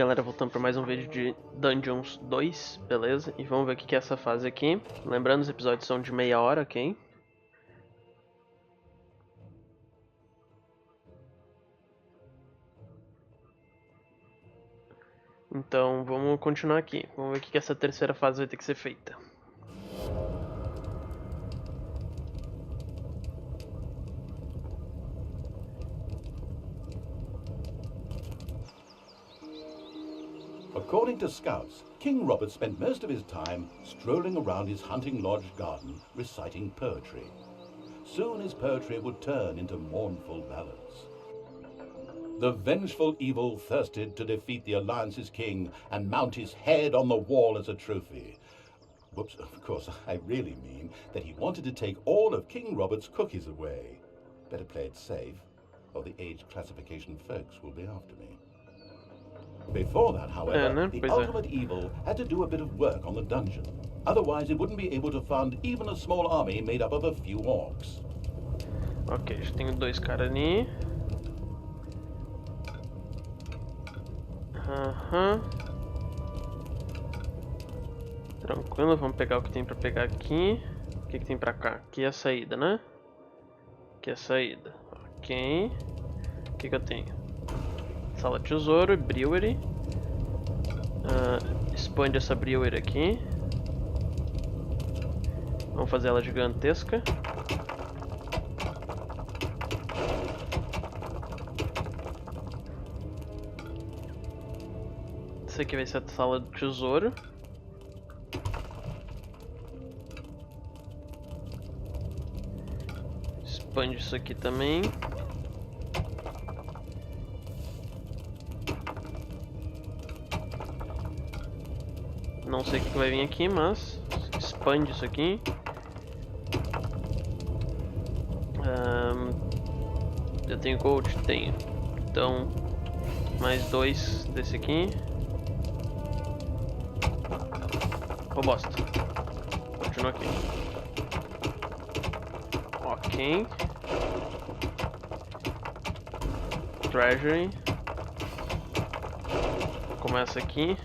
galera, voltando para mais um vídeo de Dungeons 2, beleza? E vamos ver o que é essa fase aqui. Lembrando, os episódios são de meia hora, ok? Então vamos continuar aqui, vamos ver o que essa terceira fase vai ter que ser feita. According to scouts, King Robert spent most of his time strolling around his hunting lodge garden reciting poetry. Soon his poetry would turn into mournful ballads. The vengeful evil thirsted to defeat the Alliance's king and mount his head on the wall as a trophy. Whoops, of course, I really mean that he wanted to take all of King Robert's cookies away. Better play it safe, or the age classification folks will be after me. Before that, however, the ultimate evil had to do a bit of work on the dungeon. Otherwise, it wouldn't be able to fund even a small army made up of a few orcs. Ok, já tenho dois caras ali. Tranquilo, vamos pegar o que tem pra pegar aqui. O que tem pra cá? Aqui é a saída, né? Aqui é a saída. Ok. O que eu tenho? Sala tesouro, brewery. Expande essa brewery aqui. Vamos fazer ela gigantesca. Isso aqui vai ser a sala do tesouro. Expande isso aqui também. Não sei o que vai vir aqui, mas expande isso aqui. Eu tenho gold? Tenho. Então, mais dois desse aqui. Oh, bosta. Continua aqui. Ok. Treasury. Começa aqui.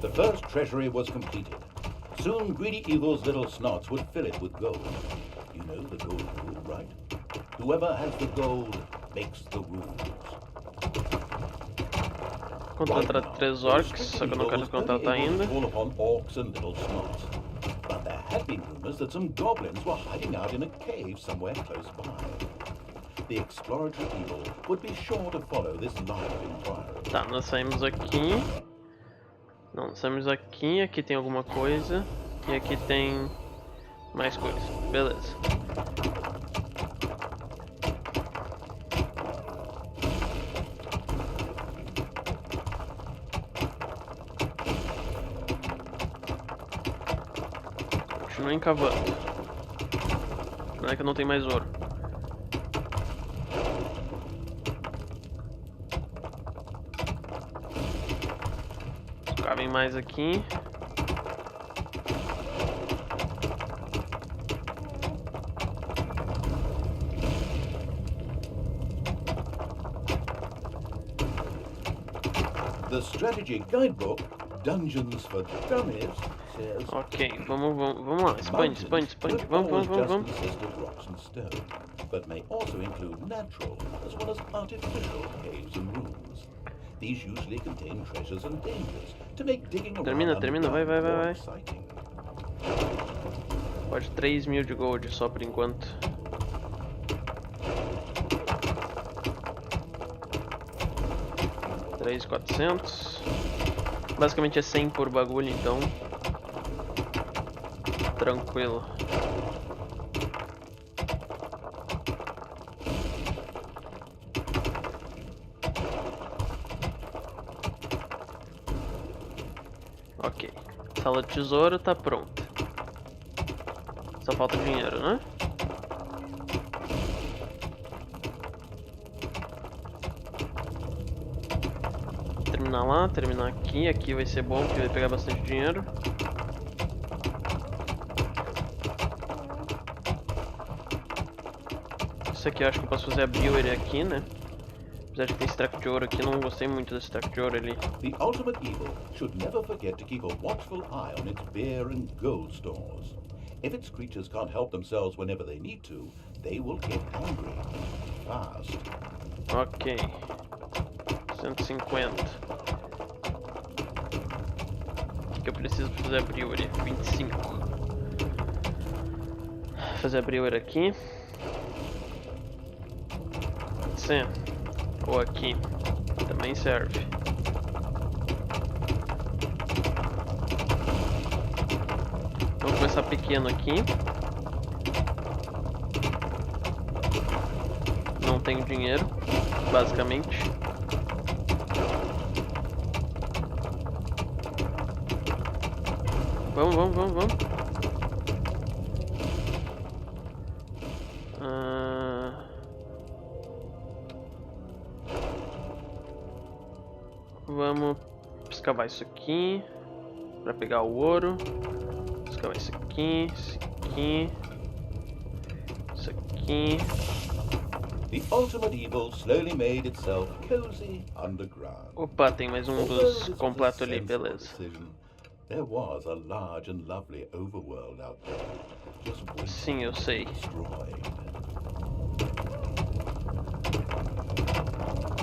The first treasury was completed. Soon greedy evil's little snots would fill it with gold. You know the gold rule, right? Whoever has the gold makes the rules. Contratar 3 orcs, só que eu não quero contratar ainda. Orcs and little snots. But there had been rumors that some goblins were hiding out in a cave somewhere close by. The exploratory evil would be sure to follow this line of inquiry. Tá, nós saímos aqui. Não, saímos aqui, aqui tem alguma coisa. E aqui tem mais coisa. Beleza. Continuem cavando. Não é que eu não tenho mais ouro. Cavem mais aqui. The strategy guidebook, Dungeons for Dummies, says... Ok, vamos lá, expande. Vamos. Consist of rocks and stone, but may also include natural as well as artificial caves and rooms. These usually contain treasures and dangers to make digging around Termina, vai. more exciting. Pode 3.000 de gold só por enquanto. $3.400. Basicamente é 100 por bagulho, então tranquilo. Ok, sala de tesouro tá pronta. Só falta dinheiro, né? Terminar lá, terminar aqui. Aqui vai ser bom porque vai pegar bastante dinheiro. Isso aqui eu acho que eu posso fazer a brewery aqui, né? Apesar de ter esse treco de ouro aqui, não gostei muito desse treco de ouro ali. The ultimate evil should never forget to keep a watchful eye on its beer and gold stores. If its creatures can't help themselves whenever they need to, they will get angry. Fast. Ok. 150. O que eu preciso pra fazer a brewery? 25. Fazer a brewery aqui. Sim. Ou aqui. Também serve. Vamos começar pequeno aqui. Não tenho dinheiro, basicamente. Vamos. Vamos escavar isso aqui para pegar o ouro. Escavar isso aqui, isso aqui. The ultimate evil slowly made itself cozy underground. Opa, tem mais um dos completos ali, beleza. There was a large and lovely overworld out there. Just Sim, eu sei. destroyed.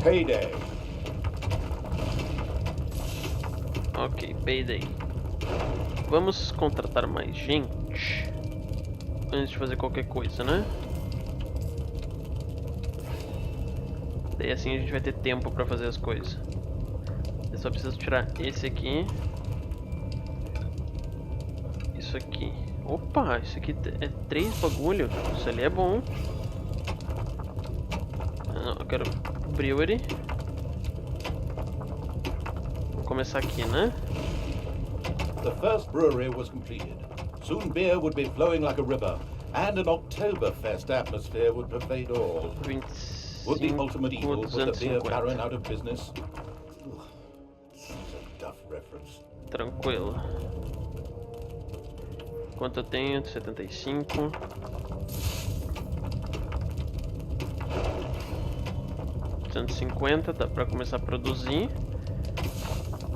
Payday. Ok, payday. Vamos contratar mais gente antes de fazer qualquer coisa, né? Daí assim a gente vai ter tempo pra fazer as coisas. Eu só preciso tirar esse aqui. Isso aqui. Opa, isso aqui é 3 bagulho. Isso ali é bom. Não, eu quero brewery. Vou começar aqui, né? The first brewery was completed. Soon beer would be flowing like a river, and an Oktoberfest atmosphere would pervade all. 25, Would the ultimate evil put the beer 250. baron out of business? Ugh, such a duff reference. Tranquilo. Quanto eu tenho? 75. Dá pra começar a produzir.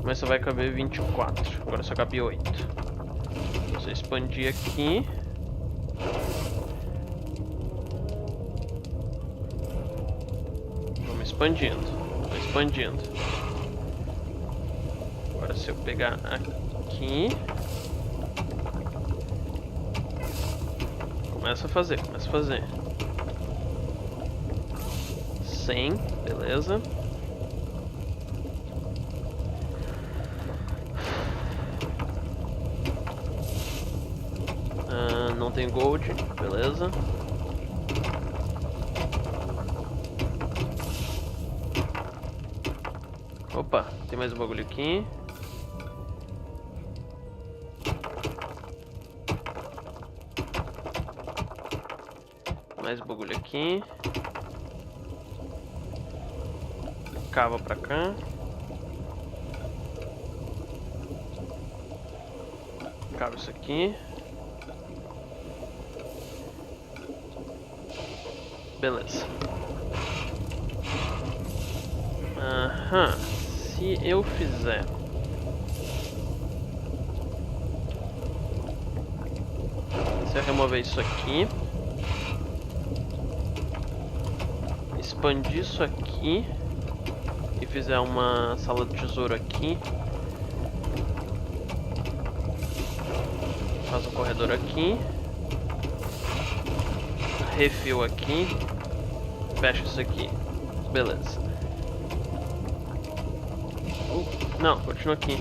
Mas só vai caber 24. Agora só cabe 8. Vou só expandir aqui. Vamos expandindo. Agora se eu pegar aqui. Começa a fazer. 100, beleza. Não tem gold, beleza. Opa, tem mais um bagulho aqui. Mais um bagulho aqui. Cava pra cá. Cava isso aqui. Beleza. Aham. Se eu fizer... Se eu remover isso aqui... Expandir isso aqui... E fizer uma sala de tesouro aqui... Faz um corredor aqui... Refil aqui... Fecha isso aqui... Beleza. Não, continua aqui.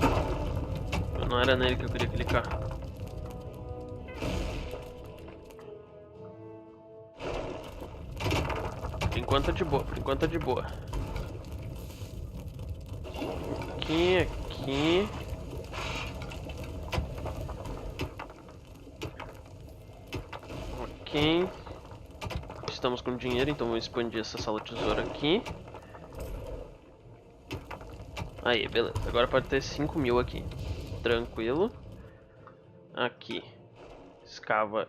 Não era nele que eu queria clicar. Por enquanto tá de boa, Aqui. Ok. Estamos com dinheiro, então vou expandir essa sala de tesouro aqui. Aí, beleza. Agora pode ter 5.000 aqui. Tranquilo. Aqui. Escava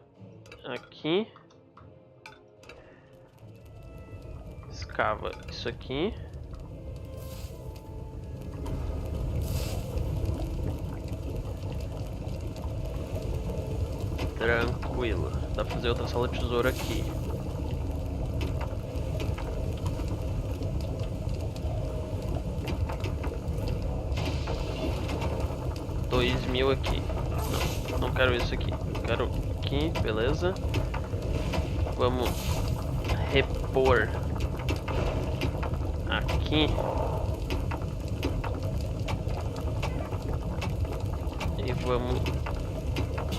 aqui. Escava isso aqui. Tranquilo. Dá pra fazer outra sala de tesouro aqui. $2.000 aqui. Não quero isso aqui. Quero aqui, beleza. Vamos repor aqui. E vamos...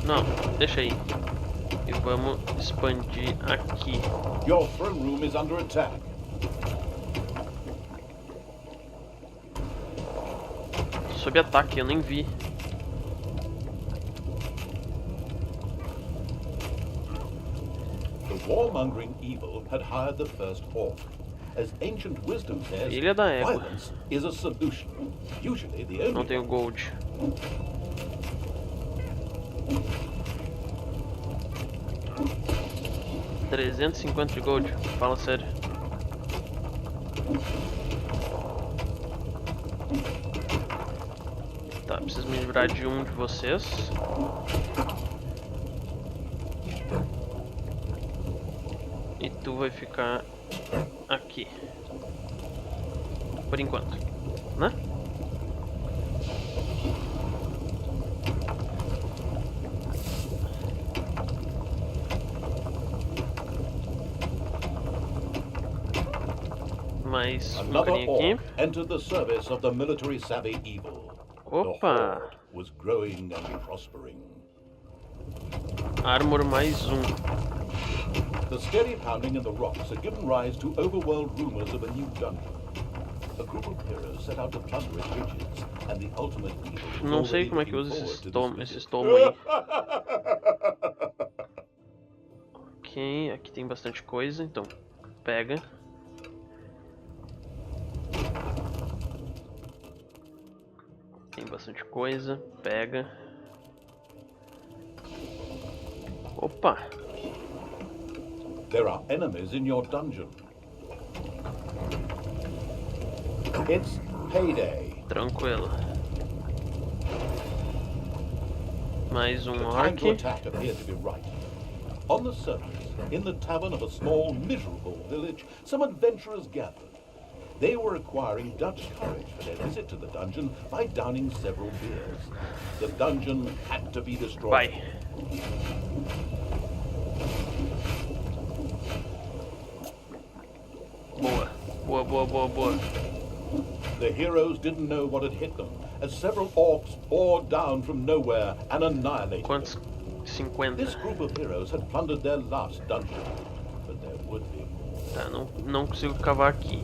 Não, deixa aí. E vamos expandir aqui. Your throne room is under attack. Sob ataque, eu nem vi. The warmongering evil had hired the first orc. As ancient wisdom says, Filha da égua. violence is a solution. Usually the only... Não tenho gold. $350 de gold. Fala sério. Tá, preciso me livrar de um de vocês. E tu vai ficar aqui. Por enquanto, né? Mais um Another carinha orc aqui. entered the service of the military savvy evil. The Opa! horde was growing and prospering. Armor mais um. The steady pounding in the rocks had given rise to overworld rumors of a new dungeon. A group of heroes set out to plunder its riches, and the ultimate evil was Não sei already como é que looking usa forward to esse this estomo aí. visit. Ok, aqui tem bastante coisa, então pega. Tem bastante coisa, pega. Opa! There are enemies in your dungeon. It's payday. Tranquilo. Mais um The time to orc. attack appeared to be right. On the surface, in the tavern of a small, miserable village, some adventurers gathered. They were acquiring Dutch courage for their visit to the dungeon by downing several beers. The dungeon had to be destroyed. Vai. Boa. Boa, boa, boa, boa. The heroes didn't know what had hit them, as several orcs poured down from nowhere and annihilated Quantos? them. 50. This group of heroes had plundered their last dungeon, but there would be more. Tá, não consigo cavar aqui.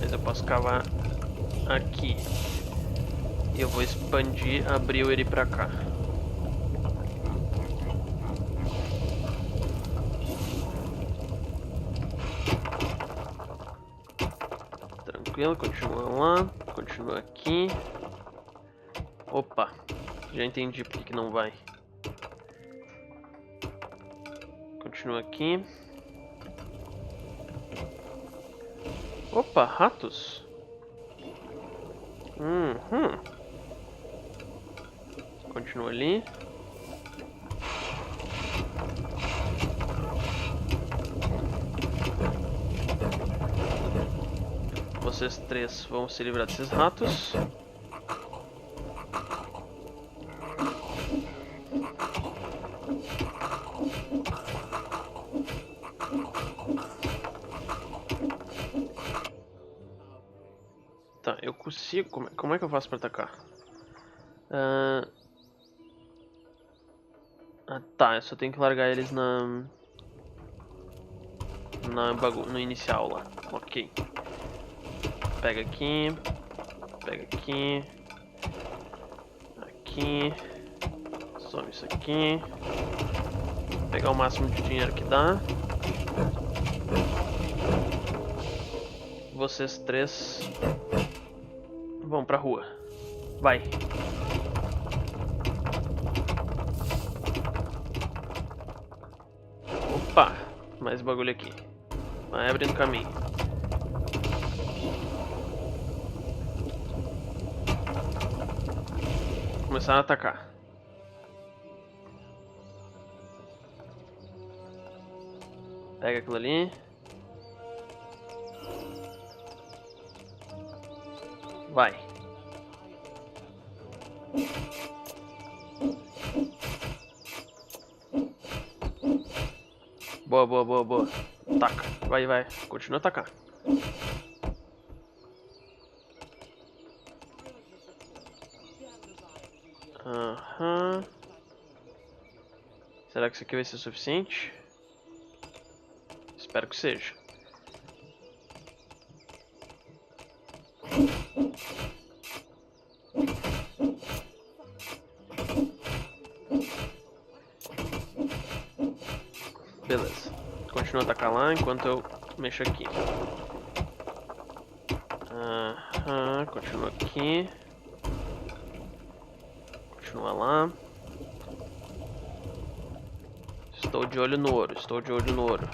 Mas eu posso cavar aqui. E eu vou expandir, abrir ele pra cá. Tranquilo, continua lá. Continua aqui. Opa, já entendi porque que não vai. Continua aqui. Opa, ratos. Continua ali. Vocês três vão se livrar desses ratos. Tá, eu consigo... Como é que eu faço pra atacar? Tá, eu só tenho que largar eles no inicial lá. Ok. Pega aqui. Pega aqui. Aqui. Some isso aqui. Pegar o máximo de dinheiro que dá. Vocês três vão pra rua. Vai. Opa, mais bagulho aqui. Vai abrindo caminho. Começaram a atacar. Pega aquilo ali. Vai. Boa, boa, boa, boa. Taca. Vai, vai. Continua a atacar. Aham. Será que isso aqui vai ser suficiente? Espero que seja. Beleza. Continua a atacar lá enquanto eu mexo aqui. Aham, continua aqui. Continua lá. Estou de olho no ouro, estou de olho no ouro.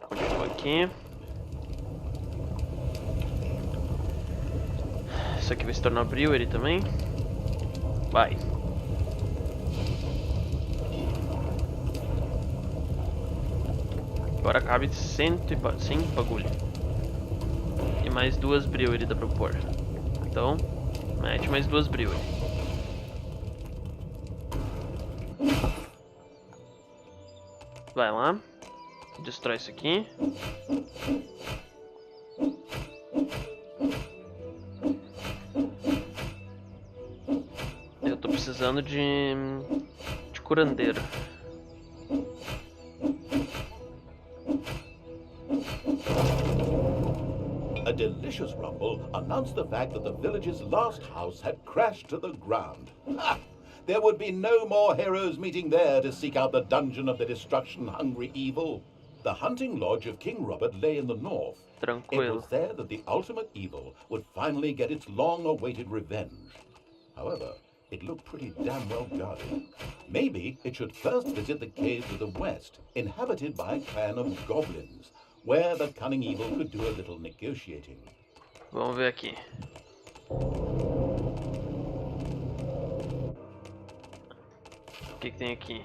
Continua aqui. Isso aqui vai se tornar brewery também. Vai. Agora cabe 100 bagulho. E mais 2 brewery dá pra pôr. Então, mete mais 2 brewery. Vai lá. Destrói isso aqui. Eu tô precisando de curandeiro. A delicious rumble announced the fact that the village's last house had crashed to the ground. Ha! There would be no more heroes meeting there to seek out the dungeon of the destruction-hungry evil. The hunting lodge of King Robert lay in the north. Tranquilo. It was there that the ultimate evil would finally get its long-awaited revenge. However, it looked pretty damn well guarded. Maybe it should first visit the cave to the west, inhabited by a clan of goblins, where the cunning evil could do a little negotiating. Vamos ver aqui. O que tem aqui?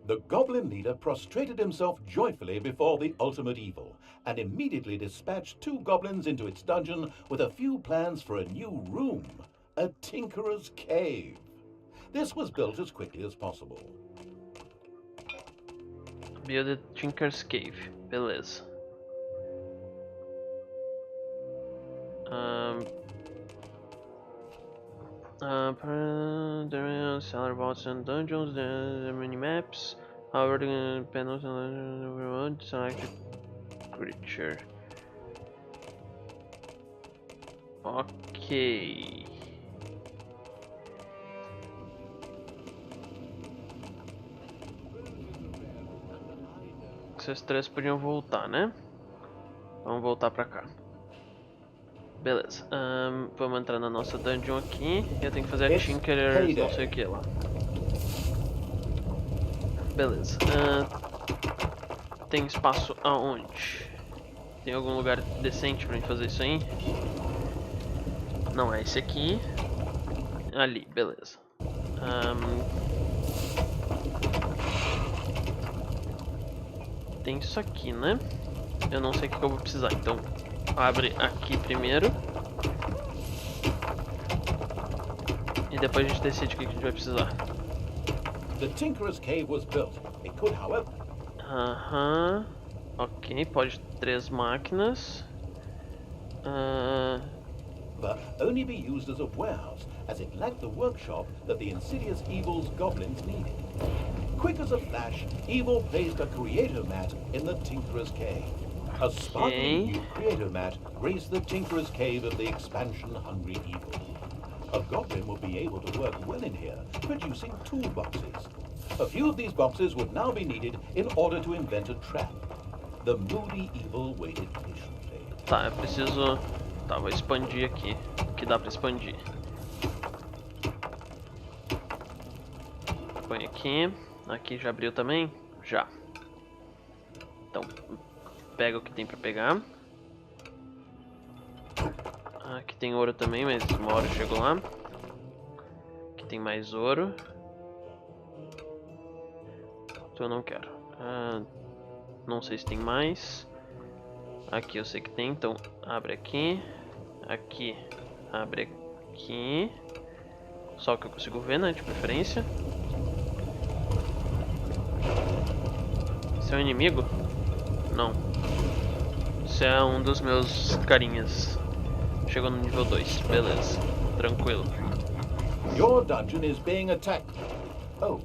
The goblin leader prostrated himself joyfully before the ultimate evil, and immediately dispatched 2 goblins into its dungeon with a few plans for a new room, a tinkerer's cave. This was built as quickly as possible. Build a Tinker's Cave. Beleza. Cellar vaults and dungeons, the mini-maps. However, the panels and select creature. Ok. Vocês 3 podiam voltar, né? Vamos voltar pra cá. Beleza. Vamos entrar na nossa dungeon aqui. Eu tenho que fazer a Tinker's não sei o que lá. Beleza. Tem espaço aonde? Tem algum lugar decente pra gente fazer isso aí? Não, é esse aqui. Ali, beleza. Tem isso aqui, né? Eu não sei o que eu vou precisar, então abre aqui primeiro. E depois a gente decide o que a gente vai precisar. The Tinkerer's Cave was built. It could, however... Ok, pode 3 máquinas. but only be used as a warehouse, as it lacked the workshop that the insidious evil's goblins needed. Quick as a flash, evil placed a creator mat in the Tinkerer's Cave. A sparkling new creator mat graced the Tinkerer's Cave of the expansion-hungry evil. A goblin would be able to work well in here, producing toolboxes. A few of these boxes would now be needed in order to invent a trap. The moody evil waited patiently. Tá, eu preciso... Tá, vou expandir aqui. O que dá pra expandir? Põe aqui. Aqui já abriu também? Já. Então, pega o que tem pra pegar. Aqui tem ouro também, mas uma hora eu chego lá. Aqui tem mais ouro. Então eu não quero. Não sei se tem mais. Aqui eu sei que tem, então abre aqui. Aqui, abre aqui. Só que eu consigo ver, né, de preferência. Esse é um inimigo? Não. Esse é um dos meus carinhas. Chegou no nível 2, beleza. Tranquilo. Your dungeon is being attacked. Oh,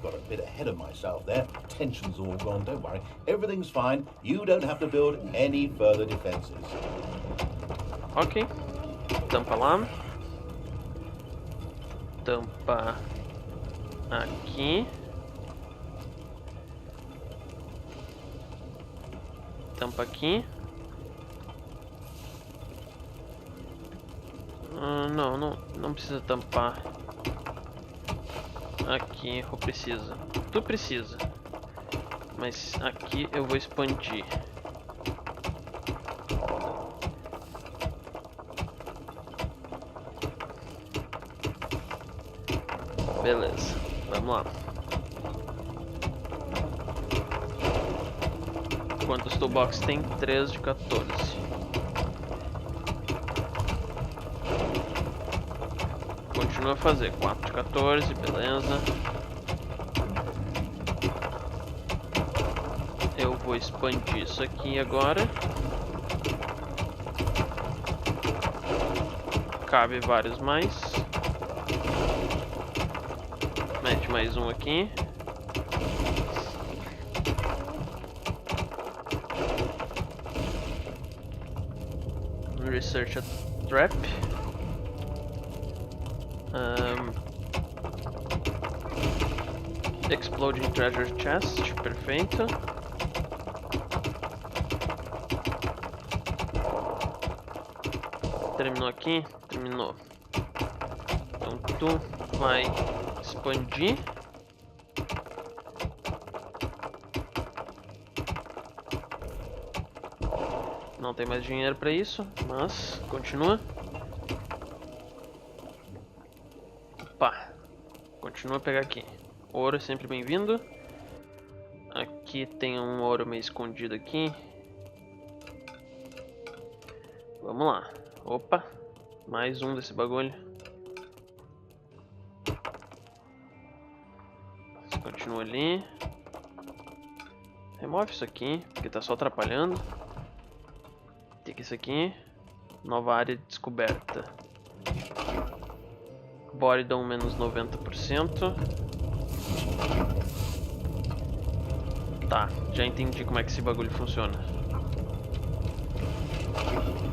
got a bit ahead of myself there. Tension's all gone, don't worry. Everything's fine. You don't have to build any further defenses. Ok. Tampa lá. Tampa aqui. Tampa aqui. Não precisa tampar aqui, ou precisa? Tu precisa. Mas aqui eu vou expandir. Beleza, vamos lá. Quantos toolbox tem? 3 de 14. Continua a fazer 4 de 14, beleza. Eu vou expandir isso aqui agora. Cabe vários mais. Mete mais um aqui. Research a trap. Exploding treasure chest, perfeito. Terminou aqui? Terminou. Então tu vai expandir. Não tem mais dinheiro para isso, mas continua. Opa, continua a pegar aqui. Ouro é sempre bem-vindo. Aqui tem um ouro meio escondido aqui. Vamos lá. Opa, mais um desse bagulho. Você continua ali. Remove isso aqui, porque tá só atrapalhando. Tem que isso aqui. Nova área descoberta. Boredom menos 90%. Tá, já entendi como é que esse bagulho funciona.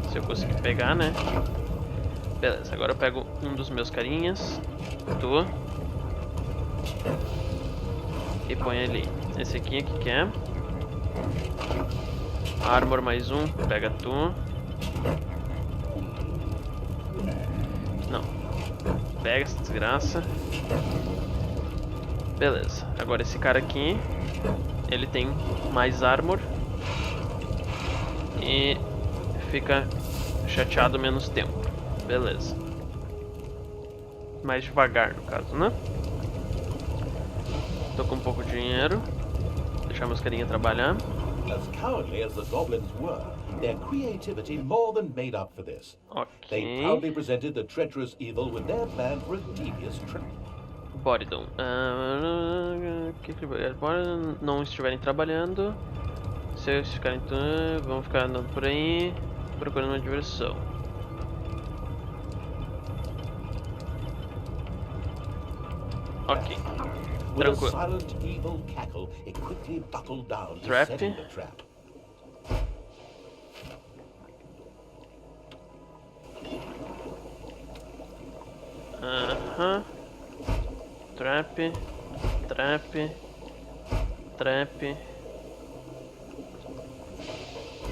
Se eu conseguir pegar, né? Beleza, agora eu pego um dos meus carinhas. Tu. E põe ali. Esse aqui que é? Armor mais um, pega tu. Não. Pega essa desgraça. Beleza, agora esse cara aqui, ele tem mais armor. E fica chateado menos tempo. Beleza. Mais devagar no caso, né? Tô com um pouco de dinheiro. Deixar meus carinha trabalhar. As cowardly as the goblins were, their creativity more than made up for this. They proudly presented the treacherous evil with their plan for a devious trip. Boredom. Não estiverem trabalhando. Se eles ficarem, vão ficar andando por aí, procurando uma diversão. Ok. Tranquilo. Trap. Aham. Trap. Trap. Trap.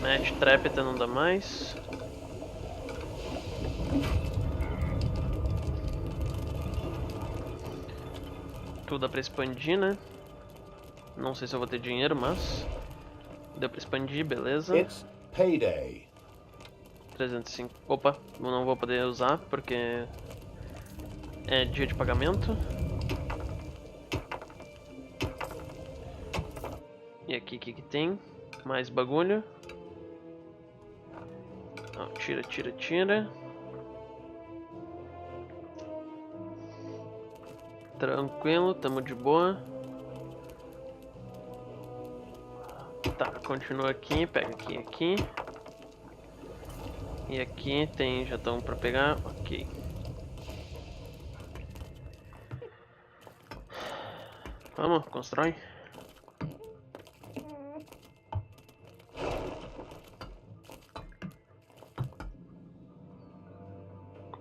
Mete trap até não dá mais. Tudo dá pra expandir, né? Não sei se eu vou ter dinheiro, mas deu pra expandir, beleza. It's payday. 305. Opa, não vou poder usar porque é dia de pagamento. E aqui, o que tem? Mais bagulho. Não, tira, tira, tira. Tranquilo, tamo de boa. Tá, continua aqui, pega aqui, aqui. E aqui tem, já estão pra pegar, ok. Vamos, constrói.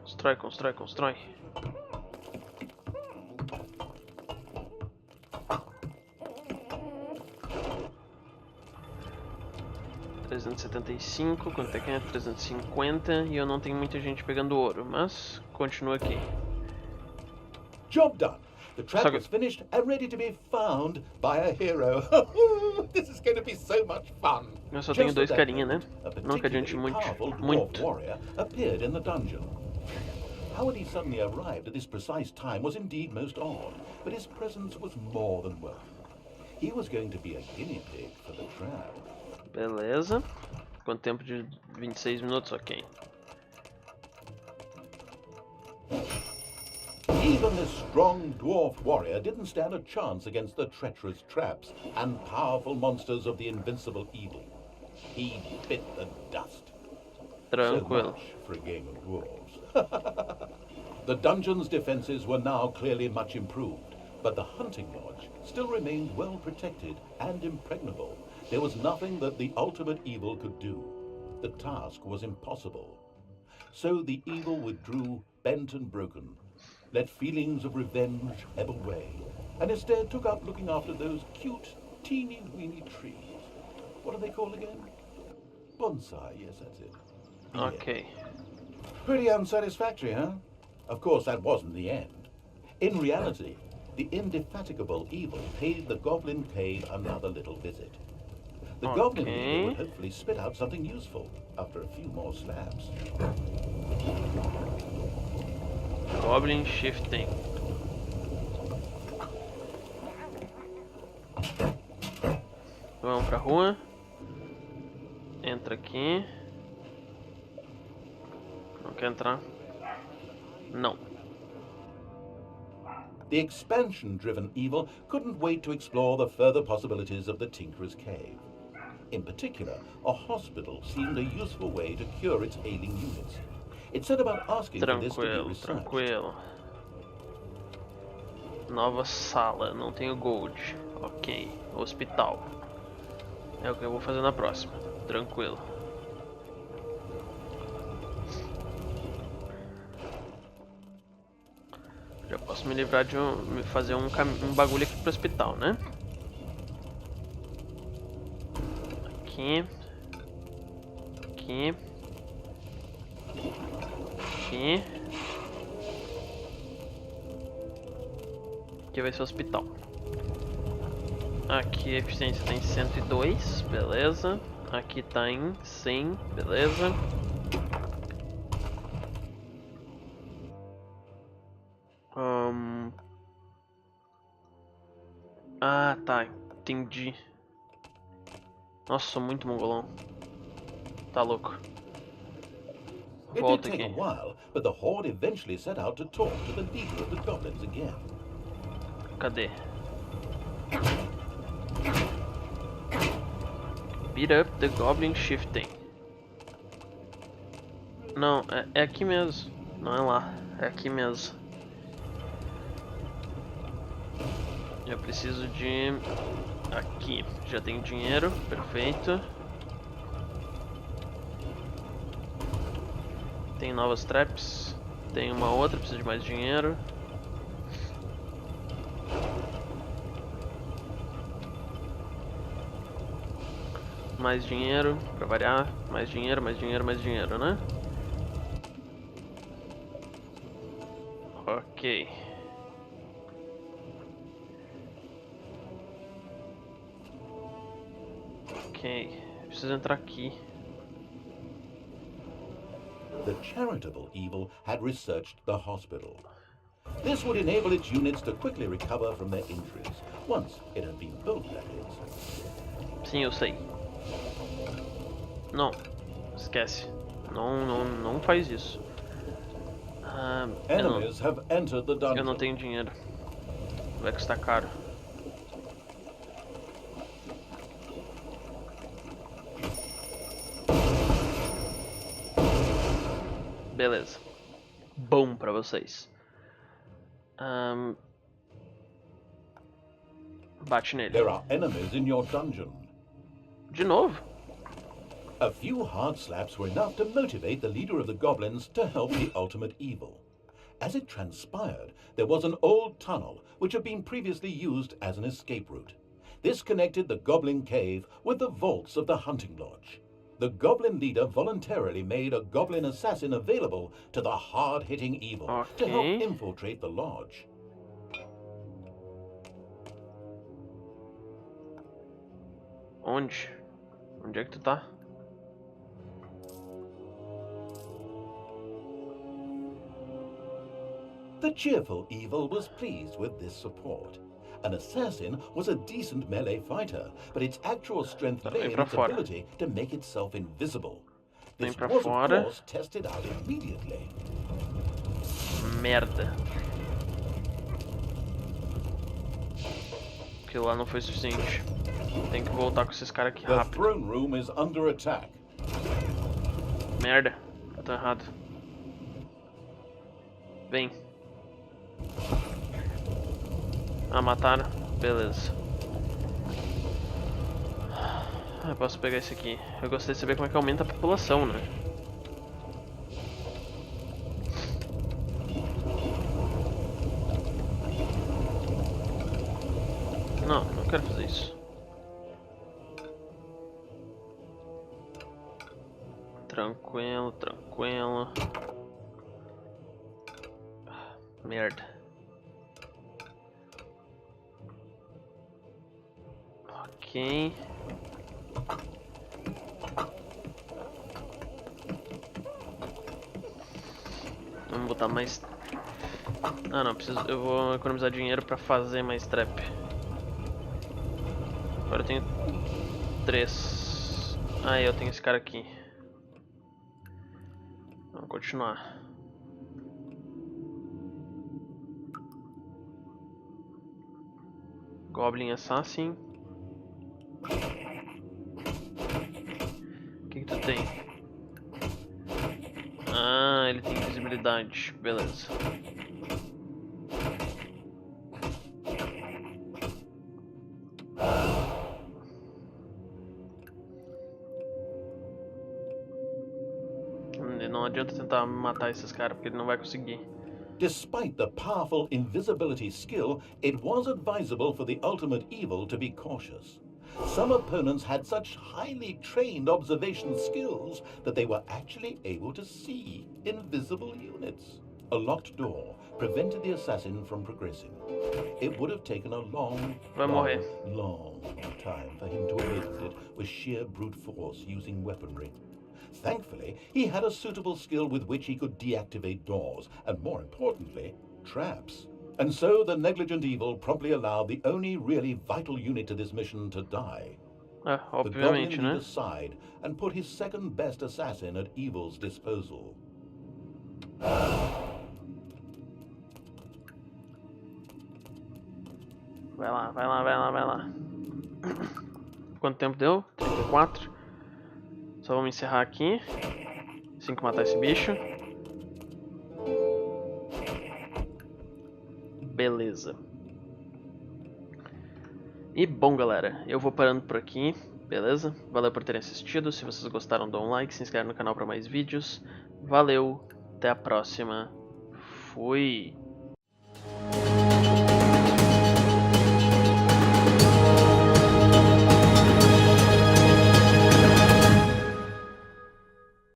Constrói, constrói, constrói. $375, quanto é que é? 350 e eu não tenho muita gente pegando ouro, mas continua aqui. Job done. The trap is finished and ready to be found by a hero. This is going to be so much fun. Eu só tenho dois carinha, né? Não que adiante muito. Warrior appeared in the dungeon. How he suddenly arrived at this precise time was indeed most odd, but his presence was more than welcome. He was going to be a guinea pig for the trap. Beleza. Quanto tempo de 26 minutos? Ok. Even this strong dwarf warrior didn't stand a chance against the treacherous traps and powerful monsters of the invincible evil. He bit the dust. Tranquilo. So much for a game of dwarves. The dungeon's defenses were now clearly much improved, but the hunting lodge still remained well protected and impregnable. There was nothing that the ultimate evil could do. The task was impossible. So the evil withdrew, bent and broken, let feelings of revenge ebb away, and instead took up looking after those cute, teeny-weeny trees. What are they called again? Bonsai, yes, that's it. Ok. Pretty unsatisfactory, huh? Of course, that wasn't the end. In reality, the indefatigable evil paid the Goblin Cave another little visit. The Goblin Evil would hopefully spit out something useful after a few more slabs. Goblin shifting. Vamos pra rua. Entra aqui. Não quer entrar? Não. The expansion-driven evil couldn't wait to explore the further possibilities of the Tinkerer's Cave. In particular, a hospital seemed a useful way to cure its ailing units. It set about asking for this to be researched. Tranquilo. Nova sala, não tenho gold. Ok. Hospital. É o que eu vou fazer na próxima. Tranquilo. Já posso me livrar de fazer um bagulho aqui pro hospital, né? Aqui. Aqui. Aqui. Aqui vai ser o hospital. Aqui a eficiência tá em 102, beleza. Aqui tá em 100, beleza. Ah, tá, entendi. Nossa, sou muito mongolão. Tá louco. Volta aqui. It did take a while, but the horde eventually set out to talk to the leader of the goblins again. Cadê? Beat up the goblin shifting. Não, é aqui mesmo. Não é lá, é aqui mesmo. Eu preciso de... Aqui, já tenho dinheiro, perfeito. Tem novas traps. Tem uma outra, preciso de mais dinheiro. Mais dinheiro, pra variar. Mais dinheiro, mais dinheiro, mais dinheiro, né? Ok. Ok, preciso entrar aqui. the charitable evil had researched the hospital. This would enable its units to quickly recover from their injuries, once it had been built, that is. Sim, eu sei. Não, esquece. Não faz isso. Enemies have entered the Eu dungeon. não tenho dinheiro. Vai custar caro. Beleza. Bom pra vocês. Bate nele. There are enemies in your dungeon. De novo? A few hard slaps were enough to motivate the leader of the goblins to help the ultimate evil. As it transpired, there was an old tunnel which had been previously used as an escape route. This connected the goblin cave with the vaults of the hunting lodge. The goblin leader voluntarily made a goblin assassin available to the hard-hitting evil to help infiltrate the lodge. Onde? Onde é que tu tá? The cheerful evil was pleased with this support. An assassin was a decent melee fighter, but its actual strength lay in its ability to make itself invisible. This was, of course, tested out immediately. Merda. Aquilo lá não foi suficiente. Tem que voltar com esses caras aqui rápido. The throne room is under attack. Merda. Tô errado. Vem. Ah, mataram? Beleza. Eu posso pegar esse aqui. Eu gostaria de saber como é que aumenta a população, né? Não quero fazer isso. Tranquilo. Merda. Ok. Vamos botar mais... Ah, não, preciso... Eu vou economizar dinheiro pra fazer mais trap. Agora eu tenho 3. Ah, eu tenho esse cara aqui. Vamos continuar. Goblin Assassin. O que tu tem? Ah, ele tem invisibilidade. Beleza. Não adianta tentar matar esses caras, porque ele não vai conseguir. Despite the powerful invisibility skill, it was advisable for the ultimate evil to be cautious. Some opponents had such highly trained observation skills that they were actually able to see invisible units. A locked door prevented the assassin from progressing. It would have taken a long time for him to have opened it with sheer brute force using weaponry. Thankfully, he had a suitable skill with which he could deactivate doors, and more importantly, traps. And so the negligent evil promptly allowed the only really vital unit to this mission to die. The goblin leader sighed and put his second best assassin at evil's disposal. Vai lá. Quanto tempo deu? 34. Só vamos encerrar aqui. Assim que matar esse bicho. Beleza. E bom, galera, eu vou parando por aqui, beleza? Valeu por terem assistido. Se vocês gostaram, dá um like, se inscreve no canal para mais vídeos. Valeu, até a próxima. Fui.